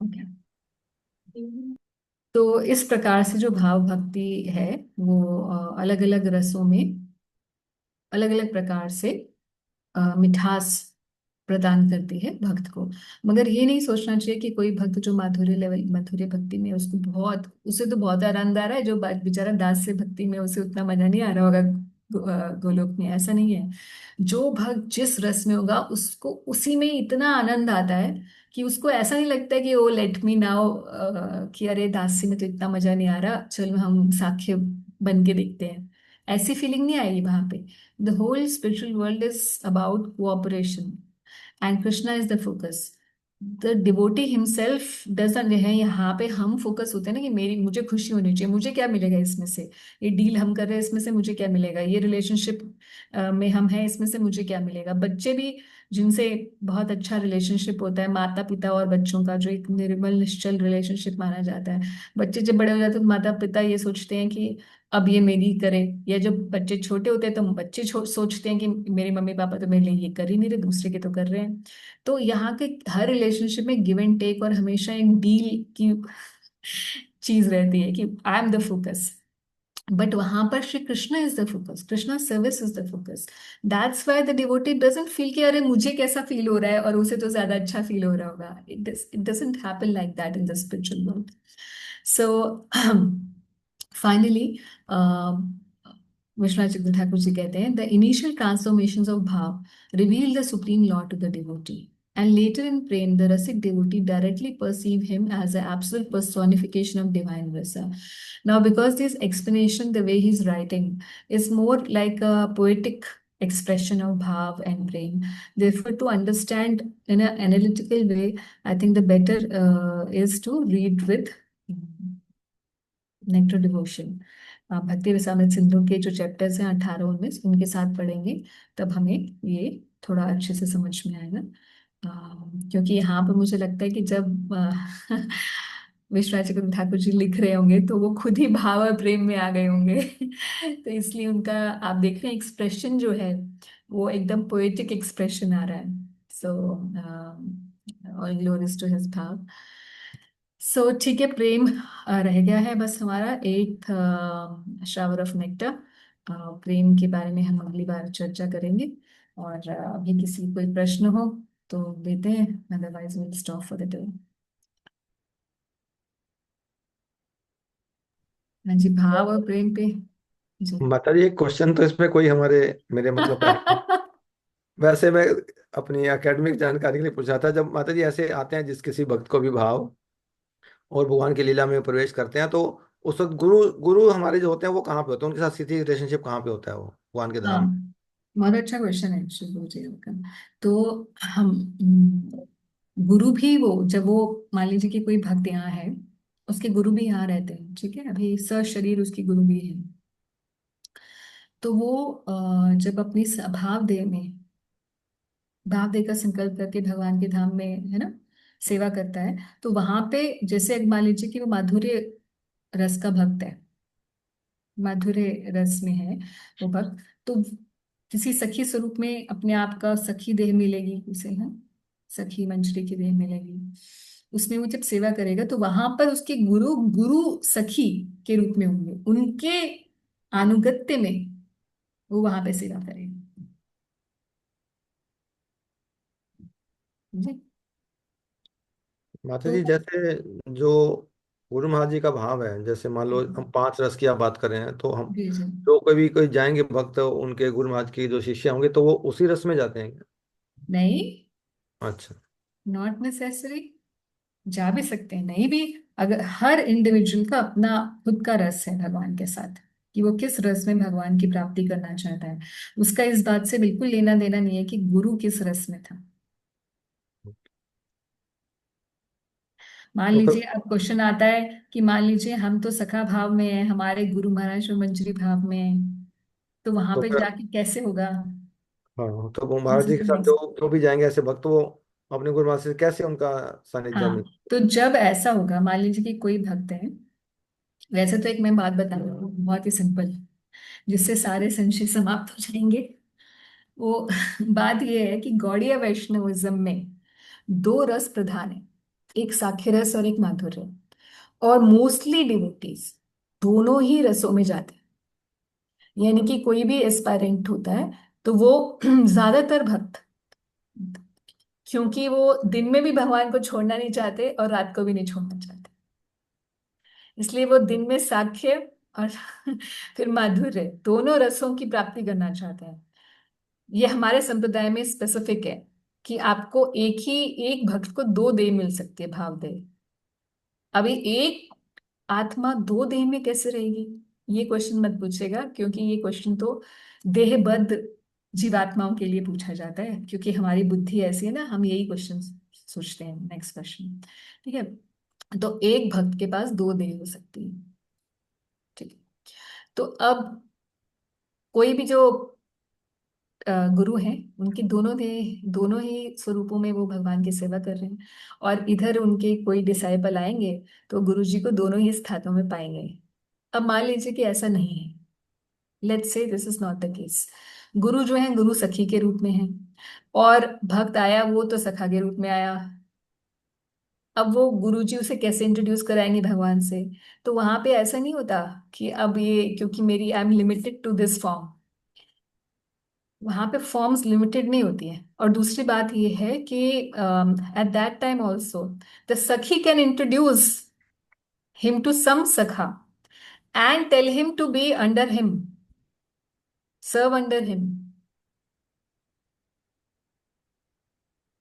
Okay. तो इस प्रकार से जो भाव भक्ति है वो अलग अलग रसों में अलग अलग प्रकार से मिठास प्रदान करती है भक्त को। मगर ये नहीं सोचना चाहिए कि कोई भक्त जो माधुर्य लेवल माधुर्य भक्ति में उसको बहुत उसे तो बहुत आनंद आ रहा है, जो बेचारा दास से भक्ति में उसे उतना मजा नहीं आ रहा होगा गोलोक में, ऐसा नहीं है। जो भक्त जिस रस में होगा उसको उसी में इतना आनंद आता है कि उसको ऐसा नहीं लगता है कि ओ लेट मी नाउ, कि अरे दासी में तो इतना मजा नहीं आ रहा, चलो हम साक्ष्य बन के देखते हैं। ऐसी फीलिंग नहीं आएगी वहां पे। The whole spiritual world is about cooperation, and Krishna is the focus. The devotee himself doesn't है, यहाँ पे हम फोकस होते हैं ना कि मेरी मुझे खुशी होनी चाहिए, मुझे क्या मिलेगा इसमें से, ये डील हम कर रहे हैं इसमें से मुझे क्या मिलेगा, ये रिलेशनशिप में हम हैं इसमें से मुझे क्या मिलेगा। बच्चे भी जिनसे बहुत अच्छा रिलेशनशिप होता है माता पिता और बच्चों का, जो एक निर्मल निश्चल रिलेशनशिप माना जाता है, बच्चे जब बड़े हो जाते हैं तो माता पिता ये सोचते हैं कि अब ये मेरी करे। या जब बच्चे छोटे होते हैं तो बच्चे सोचते हैं कि मेरे मम्मी पापा तो मेरे लिए ये कर ही नहीं रहे, दूसरे के तो कर रहे हैं। तो यहाँ के हर रिलेशनशिप में गिव एंड टेक और हमेशा एक डील की चीज रहती है कि I am the focus. But वहां पर Shri Krishna is the focus, Krishna service is the focus. That's why the devotee doesn't feel कि अरे मुझे कैसा फील हो रहा है और उसे तो ज्यादा अच्छा फील हो रहा होगा। It doesn't happen like that in the spiritual world. So finally Vishwanath Chandra Thakur ji कहते हैं द इनिशियल ट्रांसफॉर्मेशंस ऑफ भाव reveal the supreme law to the devotee, and later in prem the rasic devotee directly perceive him as an absolute personification of divine rasa. Now because this explanation the way he's writing is more like a poetic expression of bhav and prem, therefore to understand in an analytical way I think the better is to read with nectar devotion. भक्ति रसामृत सिंधु के जो chapters हैं 18 19 उनके साथ पढ़ेंगे, तब हमें ये थोड़ा अच्छे से समझ में आएगा। क्योंकि यहाँ पर मुझे लगता है कि जब विश्वनाथ चक्रवर्ती ठाकुर जी लिख रहे होंगे तो वो खुद ही भाव और प्रेम में आ गए होंगे तो इसलिए उनका आप देख रहे हैं एक्सप्रेशन जो है वो एकदम पोएटिक एक्सप्रेशन आ रहा है। So all glories to his भाव। सो ठीक है, प्रेम रह गया है बस हमारा एट शावर ऑफ नेक्टर। प्रेम के बारे में हम अगली बार चर्चा करेंगे। और अभी किसी कोई प्रश्न हो तो देते हैं, otherwise will stop for the day. हाँ जी, भाव और प्रेम पे। जी माता जी, एक क्वेश्चन तो इसमें कोई हमारे मेरे मतलब का नहीं। वैसे मैं अपनी एकेडमिक जानकारी के लिए पूछा था, जब माता जी ऐसे आते हैं जिस किसी भक्त को भी भाव और भगवान की लीला में प्रवेश करते हैं, तो उस वक्त गुरु गुरु हमारे जो होते हैं वो कहाँ पे होते हैं, उनके साथ सीधी रिलेशनशिप कहाँ पे होता है वो भगवान के हाँ, धाम में? बहुत अच्छा क्वेश्चन है शुभ जी आपका। तो हम गुरु भी वो जब वो मान लीजिए कि कोई भक्त यहाँ है, उसके गुरु भी यहाँ रहते हैं, ठीक है, अभी शरीर उसके गुरु भी है। तो वो जब अपनी भाव देह में भाव देह का संकल्प करके भगवान के धाम में है ना सेवा करता है, तो वहां पे जैसे मान लीजिए कि वो माधुर्य रस का भक्त है, माधुर्य रस में है वो भक्त, तो किसी सखी स्वरूप में अपने आप का सखी देह मिलेगी उसे, है सखी मंजरी की देह मिलेगी, उसमें वो जब सेवा करेगा तो वहां पर उसके गुरु गुरु सखी के रूप में होंगे, उनके आनुगत्य में वो वहां पे सेवा करेगा। समझे? माता तो जी, जैसे जो गुरु महाराज जी का भाव है, जैसे मान लो हम पांच रस की आप बात कर रहे हैं, तो हम जी जी। जो कभी कोई जाएंगे भक्त उनके गुरु महाराज की जो शिष्य होंगे तो वो उसी रस में जाते हैं क्या? नहीं, अच्छा। नॉट नेसेसरी, जा भी सकते हैं नहीं भी। अगर हर इंडिविजुअल का अपना खुद का रस है भगवान के साथ, कि वो किस रस में भगवान की प्राप्ति करना चाहता है, उसका इस बात से बिल्कुल लेना देना नहीं है कि गुरु किस रस में था। मान तो लीजिए फिर अब क्वेश्चन आता है कि मान लीजिए हम तो सखा भाव में हैं, हमारे गुरु महाराज और मंजरी भाव में हैं, तो वहां तो पे फिर जाके कैसे होगा? हाँ, तो वो महाराज जी के पॉसिबल साथ नहीं। जो भी जाएंगे ऐसे भक्त, वो अपने गुरु महाराज से कैसे उनका सानिध्य मिल? हाँ, तो जब ऐसा होगा मान लीजिए कि कोई भक्त है, वैसे तो एक मैं बात बता रही हूँ बहुत ही सिंपल, जिससे सारे संशय समाप्त हो जाएंगे। वो बात ये है कि गौड़ीय वैष्णविज्म में दो रस प्रधान है। एक साख्य रस और एक माधुर्य। और मोस्टली डिवोटीज दोनों ही रसों में जाते हैं। यानी कि कोई भी एस्पायरेंट होता है तो वो ज्यादातर भक्त, क्योंकि वो दिन में भी भगवान को छोड़ना नहीं चाहते और रात को भी नहीं छोड़ना चाहते, इसलिए वो दिन में साख्य और फिर माधुर्य दोनों रसों की प्राप्ति करना चाहते हैं। ये हमारे संप्रदाय में स्पेसिफिक है कि आपको एक भक्त को दो देह मिल सकती है, भाव देह। अभी एक आत्मा दो देह में कैसे रहेगी, ये क्वेश्चन मत पूछेगा, क्योंकि ये क्वेश्चन तो देहबद्ध जीवात्माओं के लिए पूछा जाता है, क्योंकि हमारी बुद्धि ऐसी है ना, हम यही क्वेश्चन सोचते हैं। Next question. ठीक है, तो एक भक्त के पास दो देह हो सकती है। ठीक है, तो अब कोई भी जो गुरु हैं, उनकी दोनों ही स्वरूपों में वो भगवान की सेवा कर रहे हैं। और इधर उनके कोई डिसाइपल आएंगे तो गुरु जी को दोनों ही स्थानों में पाएंगे। अब मान लीजिए कि ऐसा नहीं है, let's say this is not the case. गुरु जो है, गुरु सखी के रूप में है, और भक्त आया वो तो सखा के रूप में आया। अब वो गुरु जी उसे कैसे इंट्रोड्यूस कराएंगे भगवान से? तो वहां पे ऐसा नहीं होता कि अब ये, क्योंकि मेरी I am limited to this form. वहां पे फॉर्म्स लिमिटेड नहीं होती हैं। और दूसरी बात ये है कि at that time also the सखी can introduce him to some सखा and tell him to be under him, serve under him.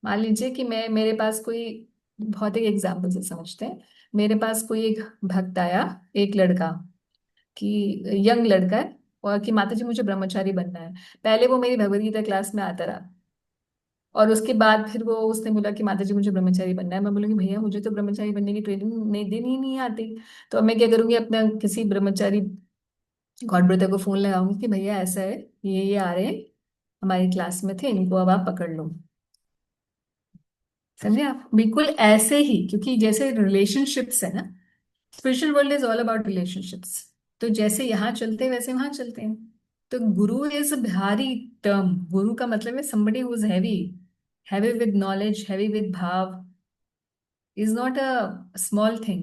मान लीजिए कि मैं, मेरे पास कोई, बहुत एक एग्जाम्पल से समझते हैं। मेरे पास कोई एक भक्त आया, एक लड़का, कि यंग लड़का है, और कि माता जी मुझे ब्रह्मचारी बनना है। पहले वो मेरी भगवत गीता क्लास में आता रहा, और उसके बाद फिर वो उसने बोला कि माता जी मुझे ब्रह्मचारी बनना है। मैं बोलूँगी भैया मुझे तो ब्रह्मचारी बनने की ट्रेनिंग नहीं देनी ही नहीं आती। तो अब मैं क्या करूंगी, अपना किसी ब्रह्मचारी गॉड ब्रदर को फोन लगाऊंगी कि भैया ऐसा है, ये आ रहे हैं, हमारी क्लास में थे, इनको अब आप पकड़ लो। समझे आप? बिल्कुल ऐसे ही, क्योंकि जैसे रिलेशनशिप्स है ना, spiritual world is all about relationships. तो जैसे यहाँ चलते हैं वैसे वहां चलते हैं। तो गुरु इज भारी टर्म। गुरु का मतलब है somebody who is heavy, heavy with knowledge, heavy with भाव, is not a small thing.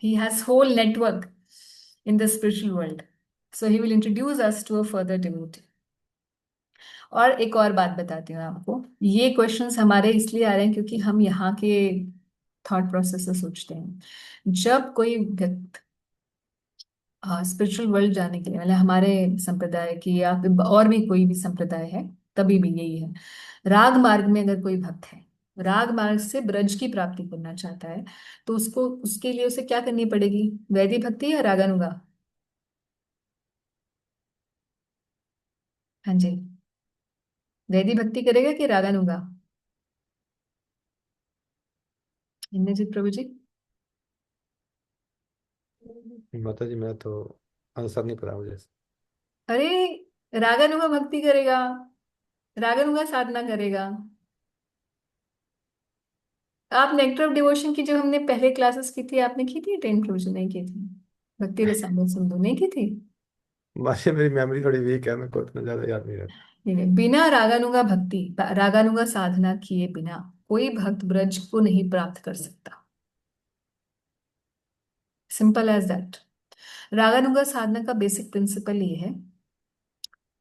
He has whole network in the spiritual world. So he will introduce us to a further devotee. और एक और बात बताती हूँ आपको, ये questions हमारे इसलिए आ रहे हैं क्योंकि हम यहाँ के थॉट प्रोसेस से सोचते हैं। जब कोई व्यक्ति स्पिरिचुअल वर्ल्ड जाने के लिए, मतलब हमारे संप्रदाय की या फिर और भी कोई भी संप्रदाय है, तभी भी यही है, राग मार्ग में अगर कोई भक्त है, राग मार्ग से ब्रज की प्राप्ति करना चाहता है, तो उसको, उसके लिए उसे क्या करनी पड़ेगी? वैदिक भक्ति या रागानुगा? हाँ जी, वैदिक भक्ति करेगा कि रागानुगा? इंद्रजीत प्रभु जी। माता जी मैं तो आंसर नहीं पता मुझे। अरे, रागानुगा भक्ति करेगा, रागानुगा साधना करेगा। आप नेक्टर ऑफ डिवोशन की जो हमने पहले क्लासेस की थी, आपने की थी? टेन क्लोजर नहीं की थी? भक्ति रसामृत सिंधु नहीं की थी? माता मेरी मेमोरी थोड़ी वीक है, मेरे को इतना ज्यादा याद नहीं रहता। ठीक है, बिना रागानुगा भक्ति, रागानुगा साधना किए बिना कोई भक्त ब्रज को नहीं प्राप्त कर सकता। Simple as that. रागानुगा साधना का बेसिक प्रिंसिपल ये है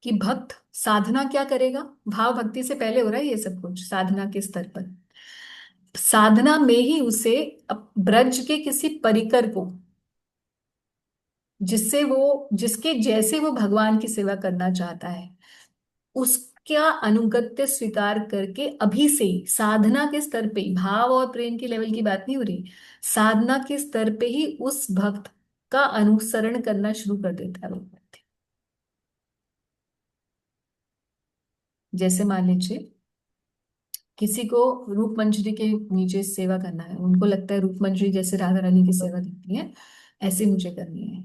कि भक्त साधना क्या करेगा? भाव भक्ति से पहले हो रहा है ये सब कुछ साधना के स्तर पर। साधना में ही उसे ब्रज के किसी परिकर को, जिससे वो, जिसके जैसे वो भगवान की सेवा करना चाहता है, उसका अनुगत्य स्वीकार करके अभी से ही साधना के स्तर पे ही, भाव और प्रेम की लेवल की बात नहीं हो रही, साधना के स्तर पे ही उस भक्त का अनुसरण करना शुरू कर देता है वो व्यक्ति। जैसे मान लीजिए किसी को रूप मंजरी के नीचे सेवा करना है, उनको लगता है रूप मंजरी जैसे राधा रानी की सेवा दिखती है, ऐसे मुझे करनी है।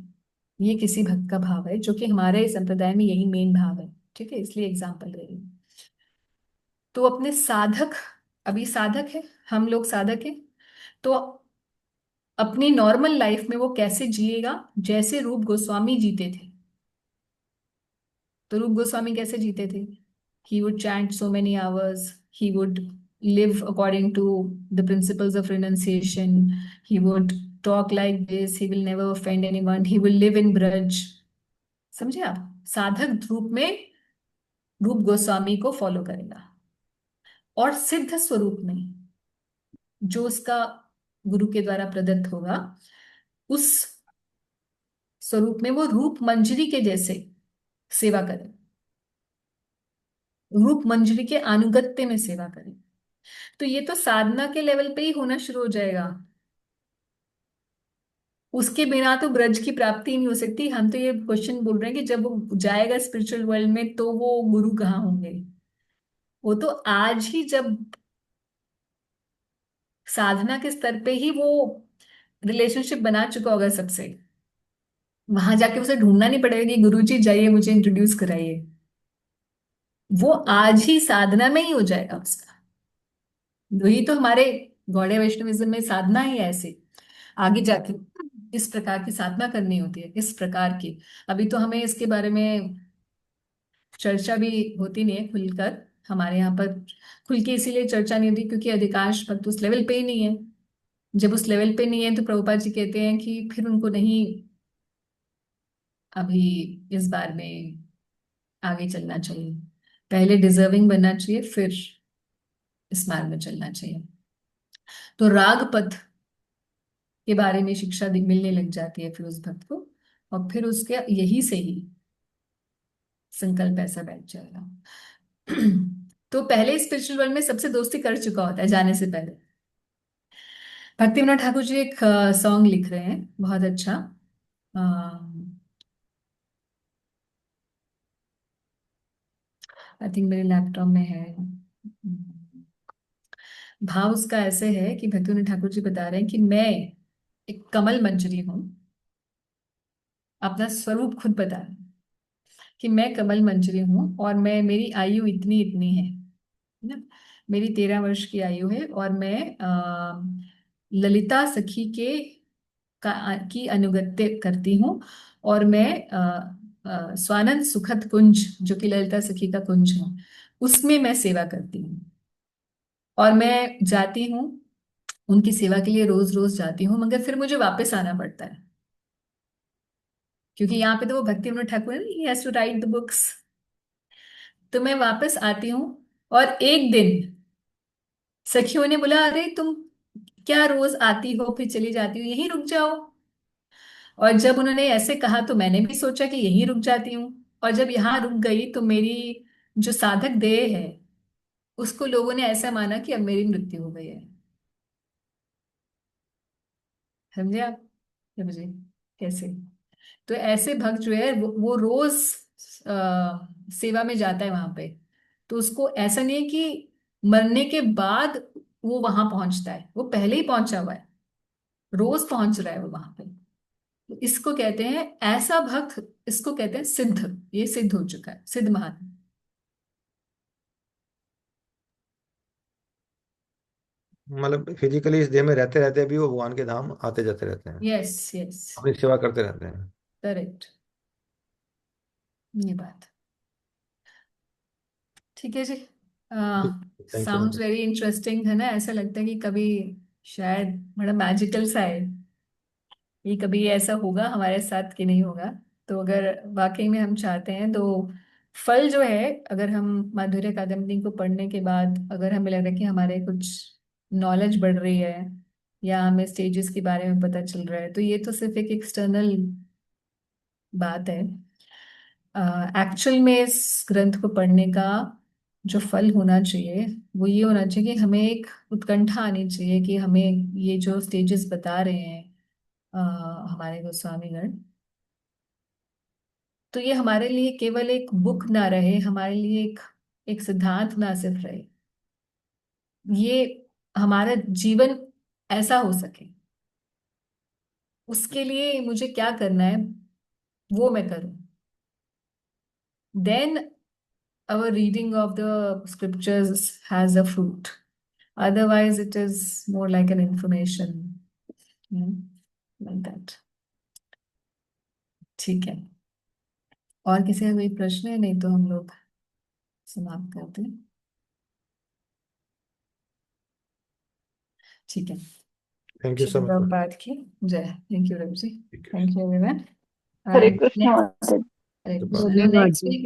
ये किसी भक्त का भाव है, जो कि हमारे संप्रदाय में यही मेन भाव है। ठीक है, इसलिए एग्जाम्पल दे रही हूँ। तो अपने साधक, अभी साधक है, हम लोग साधक हैं, तो अपनी नॉर्मल लाइफ में वो कैसे जिएगा? जैसे रूप गोस्वामी जीते थे। तो रूप गोस्वामी कैसे जीते थे? He would chant so many hours, he would live according to the principles of renunciation. He would talk like this. He will never offend anyone. He will live in braj. समझे आप? साधक रूप में रूप गोस्वामी को फॉलो करेगा। और सिद्ध स्वरूप में जो उसका गुरु के द्वारा प्रदत्त होगा, उस स्वरूप में वो रूप मंजरी के जैसे सेवा करे, रूप मंजरी के अनुगत्य में सेवा करे। तो ये तो साधना के लेवल पे ही होना शुरू हो जाएगा। उसके बिना तो ब्रज की प्राप्ति ही नहीं हो सकती। हम तो ये क्वेश्चन बोल रहे हैं कि जब वो जाएगा स्पिरिचुअल वर्ल्ड में तो वो गुरु कहाँ होंगे? वो तो आज ही जब साधना के स्तर पे ही वो रिलेशनशिप बना चुका होगा सबसे, वहां जाके उसे ढूंढना नहीं पड़ेगा कि गुरु जी जाइए मुझे इंट्रोड्यूस कराइए। वो आज ही साधना में ही हो जाएगा उसका। वही तो हमारे गौड़े वैष्णविज्म में साधना ही है ऐसे। आगे जाके इस प्रकार की साधना करनी होती है, इस प्रकार की। अभी तो हमें इसके बारे में चर्चा भी होती नहीं है खुलकर हमारे यहाँ पर। खुल के इसीलिए चर्चा नहीं होती क्योंकि अधिकांश भक्त उस लेवल पे ही नहीं है। जब उस लेवल पे नहीं है तो प्रभुपाद जी कहते हैं कि फिर उनको नहीं अभी इस बार में आगे चलना चाहिए। पहले डिजर्विंग बनना चाहिए, फिर इस मार्ग में चलना चाहिए। तो राग पथ के बारे में शिक्षा मिलने लग जाती है फिर उस भक्त को। और फिर उसके यही से ही संकल्प ऐसा बैठ जाएगा। तो पहले स्पिरिचुअल वर्ल्ड में सबसे दोस्ती कर चुका होता है जाने से पहले। भक्ति विनोद ठाकुर जी एक सॉन्ग लिख रहे हैं बहुत अच्छा। आई थिंक मेरे लैपटॉप में है। भाव उसका ऐसे है कि भक्ति विनोद ठाकुर जी बता रहे हैं कि मैं एक कमल मंजरी हूँ। अपना स्वरूप खुद बता रहे हैं कि मैं कमल मंजरी हूँ और मैं, मेरी आयु इतनी इतनी है ना। मेरी 13 वर्ष की आयु है और मैं ललिता सखी की अनुगत्य करती हूँ। और मैं स्वानंद सुखद कुंज जो कि ललिता सखी का कुंज है उसमें मैं सेवा करती हूँ। और मैं जाती हूँ उनकी सेवा के लिए, रोज रोज जाती हूँ, मगर फिर मुझे वापस आना पड़ता है क्योंकि यहाँ पे तो वो भक्ति विनोद ठाकुर है, he has to write the books. तो मैं वापस आती हूँ और एक दिन सखियों ने बोला, अरे तुम क्या रोज आती हो फिर चली जाती हो, यहीं रुक जाओ। और जब उन्होंने ऐसे कहा तो मैंने भी सोचा कि यहीं रुक जाती हूँ। और जब यहाँ रुक गई तो मेरी जो साधक देह है उसको लोगों ने ऐसा माना कि अब मेरी मृत्यु हो गई है। समझे आप? समझे कैसे? तो ऐसे भक्त जो है वो रोज सेवा में जाता है वहां पे। तो उसको ऐसा नहीं है कि मरने के बाद वो वहां पहुंचता है, वो पहले ही पहुंचा हुआ है, रोज पहुंच रहा है वो वहां पे। तो इसको कहते हैं ऐसा भक्त, इसको कहते हैं सिद्ध। ये सिद्ध हो चुका है, सिद्ध महात्मा। मतलब फिजिकली इस देह में रहते रहते भी वो भगवान के धाम आते जाते रहते हैं, यस यस, अपनी सेवा करते रहते हैं। करेक्ट। ये बात ठीक है जी। Thank you sounds very interesting है ना? ऐसा लगता है कि कभी शायद बड़ा मैजिकल सा है, ये कभी ऐसा होगा हमारे साथ कि नहीं होगा। तो अगर वाकई में हम चाहते हैं तो फल जो है, अगर हम माधुर्य कादम्बिनी को पढ़ने के बाद अगर हमें लग रहा है कि हमारे कुछ नॉलेज बढ़ रही है या हमें स्टेजेस के बारे में पता चल रहा है, तो ये तो सिर्फ एक एक्सटर्नल बात है। एक्चुअल में इस ग्रंथ को पढ़ने का जो फल होना चाहिए वो ये होना चाहिए कि हमें एक उत्कंठा आनी चाहिए कि हमें ये जो स्टेजेस बता रहे हैं अ, हमारे गोस्वामीगण, तो ये हमारे लिए केवल एक बुक ना रहे, हमारे लिए एक एक सिद्धांत ना सिर्फ रहे, ये हमारा जीवन ऐसा हो सके। उसके लिए मुझे क्या करना है वो मैं करूं। Then our reading of the scriptures has a fruit. Otherwise, it is more like an information, hmm, like that. ठीक है। और किसी का कोई प्रश्न है? नहीं तो हम लोग समाप्त करते हैं। ठीक है। Thank you Shri so much. Prabhupada की जय। Thank you Ravi ji. ठीक है। Thank you everyone. Hare Krishna next. माता जी। हरे कृष्ण। धन्यवाद नेक्स्ट जी। वीक